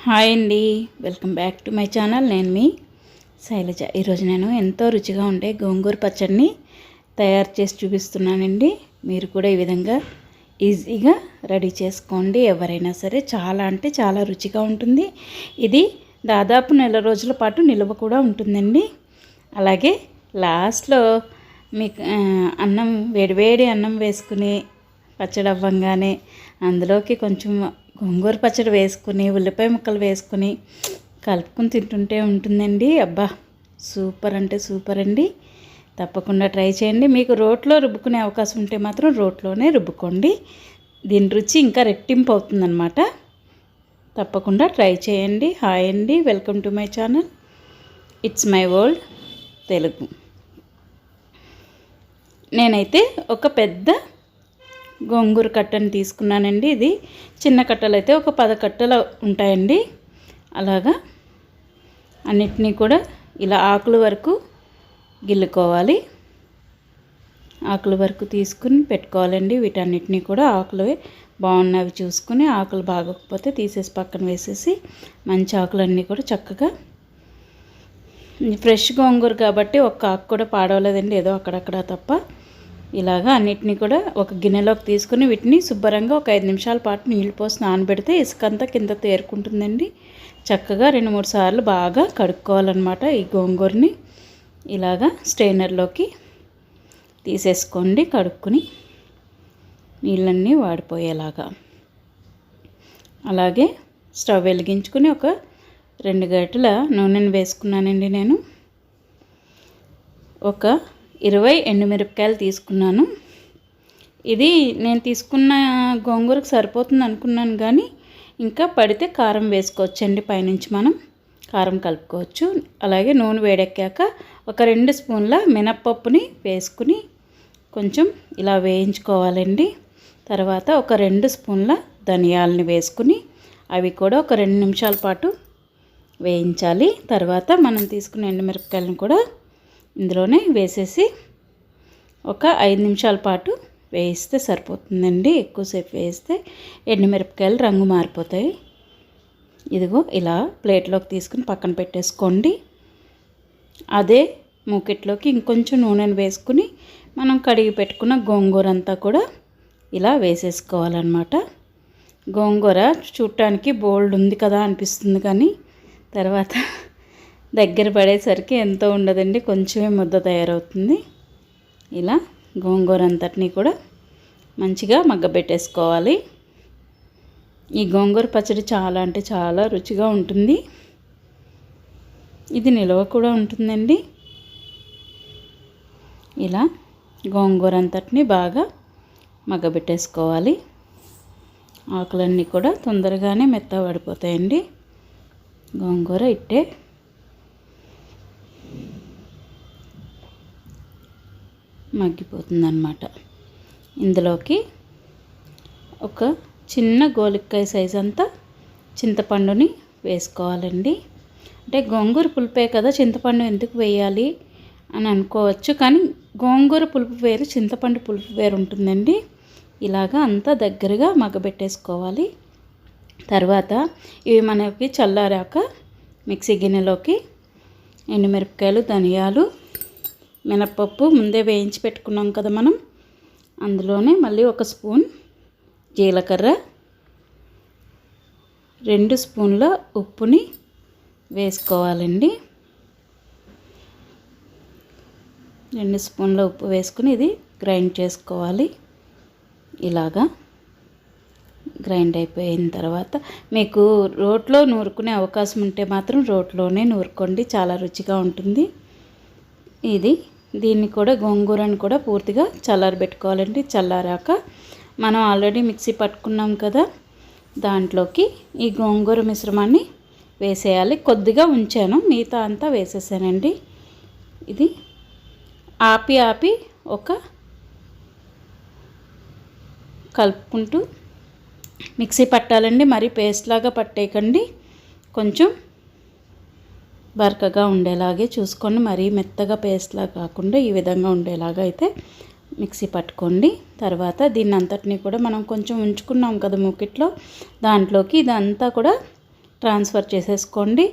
Hi అండి, welcome back to my channel. నేను మీ శైలజ. ఈరోజు నేను ఎంతో రుచిగా ఉండే గోంగూర పచ్చడిని తయారు చేసి చూపిస్తున్నానండి. మీరు కూడా ఈ విధంగా ఈజీగా రెడీ చేసుకోండి. ఎవరైనా సరే చాలా అంటే చాలా రుచిగా ఉంటుంది. ఇది దాదాపు నెల రోజుల పాటు నిల్వ కూడా ఉంటుందండి. అలాగే లాస్ట్లో మీకు అన్నం వేడివేడి అన్నం వేసుకుని పచ్చడి అవ్వంగానే అందులోకి కొంచెం గోంగూర పచ్చడి వేసుకుని ఉల్లిపాయ ముక్కలు వేసుకుని కలుపుకుని తింటుంటే ఉంటుందండి. అబ్బా, సూపర్ అంటే సూపర్ అండి. తప్పకుండా ట్రై చేయండి. మీకు రోట్లో రుబ్బుకునే అవకాశం ఉంటే మాత్రం రోట్లోనే రుబ్బుకోండి. దీని రుచి ఇంకా రెట్టింపు అవుతుందన్నమాట. తప్పకుండా ట్రై చేయండి. హాయ్ అండి, welcome to my channel. It's my world Telugu. నేనైతే ఒక పెద్ద గోంగూర కట్టని తీసుకున్నానండి. ఇది చిన్న కట్టలు అయితే ఒక 10 కట్టలు ఉంటాయండి. అలాగా అన్నిటినీ కూడా ఇలా ఆకుల వరకు గిల్లుకోవాలి. ఆకుల వరకు తీసుకుని పెట్టుకోవాలండి. వీటన్నిటినీ కూడా ఆకులు బాగున్నవి చూసుకుని, ఆకులు బాగోకపోతే తీసేసి పక్కన వేసేసి, మంచి ఆకులన్నీ కూడా చక్కగా ఫ్రెష్ గోంగూర కాబట్టి ఒక్క ఆకు కూడా పాడవలేదండి, ఏదో అక్కడక్కడ తప్ప. ఇలాగా అన్నిటినీ కూడా ఒక గిన్నెలోకి తీసుకుని వీటిని శుభ్రంగా ఒక 5 నిమిషాల పాటు నీళ్ళు పోసి నానబెడితే ఇసుకంతా కింద తేరుకుంటుందండి. చక్కగా 2-3 సార్లు బాగా కడుక్కోవాలన్నమాట. ఈ గోంగూరని ఇలాగా స్ట్రైనర్లోకి తీసేసుకోండి. కడుక్కుని నీళ్ళన్నీ వాడిపోయేలాగా. అలాగే స్టవ్ వెలిగించుకుని ఒక 2 గరిటెల నూనెను వేసుకున్నానండి. నేను ఒక 20 ఎండుమిరపకాయలు తీసుకున్నాను. ఇది నేను తీసుకున్న గోంగూరకు సరిపోతుంది అనుకున్నాను, కానీ ఇంకా పడితే కారం వేసుకోవచ్చండి. పైనుంచి మనం కారం కలుపుకోవచ్చు. అలాగే నూనె వేడెక్కాక ఒక 2 స్పూన్ల మినప్పప్పుని వేసుకుని కొంచెం ఇలా వేయించుకోవాలండి. తర్వాత ఒక 2 స్పూన్ల ధనియాలని వేసుకుని అవి కూడా ఒక 2 నిమిషాల పాటు వేయించాలి. తర్వాత మనం తీసుకున్న ఎండుమిరపకాయలను కూడా ఇందులోనే వేసేసి ఒక 5 నిమిషాల పాటు వేయిస్తే సరిపోతుందండి. ఎక్కువసేపు వేస్తే ఎండుమిరపకాయలు రంగు మారిపోతాయి. ఇదిగో ఇలా ప్లేట్లోకి తీసుకుని పక్కన పెట్టేసుకోండి. అదే మూకిట్లోకి ఇంకొంచెం నూనెను వేసుకుని మనం కడిగి పెట్టుకున్న గోంగూర అంతా కూడా ఇలా వేసేసుకోవాలన్నమాట. గోంగూర చూడటానికి బోల్డ్ ఉంది కదా అనిపిస్తుంది, కానీ తర్వాత దగ్గర పడేసరికి ఎంతో ఉండదండి, కొంచెమే ముద్ద తయారవుతుంది. ఇలా గోంగూర అంతటినీ కూడా మంచిగా మగ్గబెట్టేసుకోవాలి. ఈ గోంగూర పచ్చడి చాలా అంటే చాలా రుచిగా ఉంటుంది. ఇది నిల్వ కూడా ఉంటుందండి. ఇలా గోంగూర అంతటినీ బాగా మగ్గబెట్టేసుకోవాలి. ఆకులన్నీ కూడా తొందరగానే మెత్తగా పడిపోతాయండి. గోంగూర ఇట్టే మగ్గిపోతుందన్నమాట. ఇందులోకి ఒక చిన్న గోలిక్కాయ సైజ్ అంతా చింతపండుని వేసుకోవాలండి. అంటే గోంగూర పులుపే కదా, చింతపండు ఎందుకు వేయాలి అని అనుకోవచ్చు, కానీ గోంగూర పులుపు వేరు, చింతపండు పులుపు వేరు ఉంటుందండి. ఇలాగా అంతా దగ్గరగా మగ్గబెట్టేసుకోవాలి. తర్వాత ఇవి మనకి చల్లారాక మిక్సీ గిన్నెలోకి ఎండుమిరపకాయలు, ధనియాలు, మినప్పప్పు ముందే వేయించి పెట్టుకున్నాం కదా మనం, అందులోనే మళ్ళీ 1 స్పూన్ జీలకర్ర, 2 స్పూన్ల ఉప్పుని వేసుకోవాలండి. 2 స్పూన్ల ఉప్పు వేసుకుని ఇది గ్రైండ్ చేసుకోవాలి. ఇలాగా గ్రైండ్ అయిపోయిన తర్వాత మీకు రోట్లో నూరుకునే అవకాశం ఉంటే మాత్రం రోట్లోనే నూరుకోండి, చాలా రుచిగా ఉంటుంది. దీన్ని కూడా గోంగూరని కూడా పూర్తిగా చల్లారబెట్టుకోవాలండి. చల్లారాక మనం ఆల్రెడీ మిక్సీ పట్టుకున్నాం కదా, దాంట్లోకి ఈ గోంగూర మిశ్రమాన్ని వేసేయాలి. కొద్దిగా ఉంచాను, మిగతా అంతా వేసేసానండి. ఇది ఆపి ఒక కలుపుకుంటూ మిక్సీ పట్టాలండి. మరీ పేస్ట్ లాగా పట్టేయకండి, కొంచెం బరకగా ఉండేలాగే చూసుకొని, మరీ మెత్తగా పేస్ట్లా కాకుండా ఈ విధంగా ఉండేలాగా అయితే మిక్సీ పట్టుకోండి. తర్వాత దీన్ని అంతటినీ కూడా మనం కొంచెం ఉంచుకున్నాం కదా మూకిట్లో, దాంట్లోకి ఇదంతా కూడా ట్రాన్స్ఫర్ చేసేసుకోండి.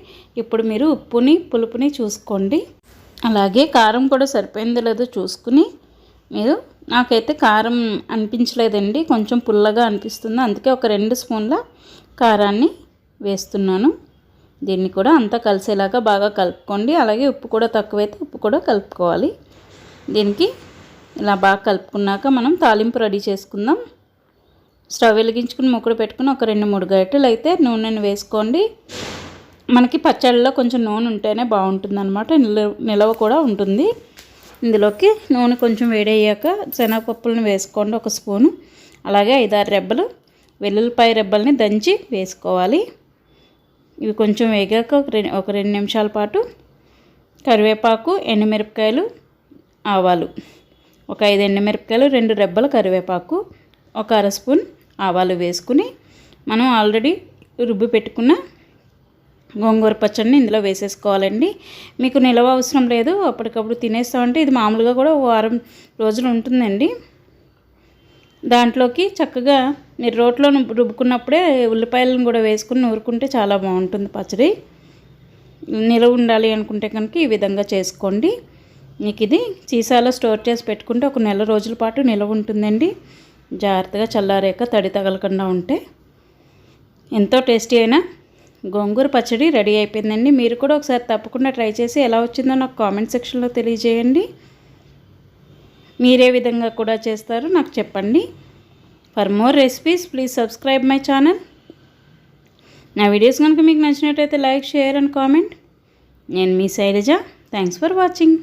ఇప్పుడు మీరు ఉప్పుని పులుపుని చూసుకోండి, అలాగే కారం కూడా సరిపోయిందో లేదో చూసుకుని మీరు, నాకైతే కారం అనిపించలేదండి, కొంచెం పుల్లగా అనిపిస్తుంది, అందుకే ఒక 2 స్పూన్ల కారాన్ని వేస్తున్నాను. దీన్ని కూడా అంతా కలిసేలాగా బాగా కలుపుకోండి. అలాగే ఉప్పు కూడా తక్కువైతే ఉప్పు కూడా కలుపుకోవాలి. దీనికి ఇలా బాగా కలుపుకున్నాక మనం తాలింపు రెడీ చేసుకుందాం. స్టవ్ వెలిగించుకుని మూకుడు పెట్టుకుని ఒక 2-3 గరిటెలు అయితే నూనెను వేసుకోండి. మనకి పచ్చళ్ళలో కొంచెం నూనె ఉంటేనే బాగుంటుంది అనమాట, నిలవ కూడా ఉంటుంది. ఇందులోకి నూనె కొంచెం వేడయ్యాక శనగపప్పులను వేసుకోండి, 1 స్పూను. అలాగే 5-6 రెబ్బలు వెల్లుల్లిపాయ రెబ్బల్ని దంచి వేసుకోవాలి. ఇవి కొంచెం వేగాక ఒక 2 నిమిషాల పాటు కరివేపాకు, ఎండుమిరపకాయలు, ఆవాలు, ఒక 5 ఎండుమిరపకాయలు, 2 రెబ్బల కరివేపాకు, ఒక 1/2 స్పూన్ ఆవాలు వేసుకుని మనం ఆల్రెడీ రుబ్బి పెట్టుకున్న గోంగూర పచ్చడిని ఇందులో వేసేసుకోవాలండి. మీకు నిలవ అవసరం లేదు, అప్పటికప్పుడు తినేస్తామంటే ఇది మామూలుగా కూడా 1 వారం రోజులు ఉంటుందండి. దాంట్లోకి చక్కగా మీరు రోట్లో రుబ్బుకున్నప్పుడే ఉల్లిపాయలను కూడా వేసుకుని నూరుకుంటే చాలా బాగుంటుంది పచ్చడి. నిలవ ఉండాలి అనుకుంటే కనుక ఈ విధంగా చేసుకోండి. మీకు ఇది సీసాలో స్టోర్ చేసి పెట్టుకుంటే ఒక 1 నెల రోజుల పాటు నిలవ ఉంటుందండి. జాగ్రత్తగా చల్లారాక తడి తగలకుండా ఉంటే. ఎంతో టేస్టీ అయిన గోంగూర పచ్చడి రెడీ అయిపోయిందండి. మీరు కూడా ఒకసారి తప్పకుండా ట్రై చేసి ఎలా వచ్చిందో నాకు కామెంట్ సెక్షన్లో తెలియజేయండి. మీరే విధంగా కూడా చేస్తారో నాకు చెప్పండి. For more recipes please subscribe my channel. నా వీడియోస్ కనుక మీకు నచ్చినట్టయితే లైక్, షేర్ అండ్ కామెంట్. నేను మీ శైలజ. Thanks for watching.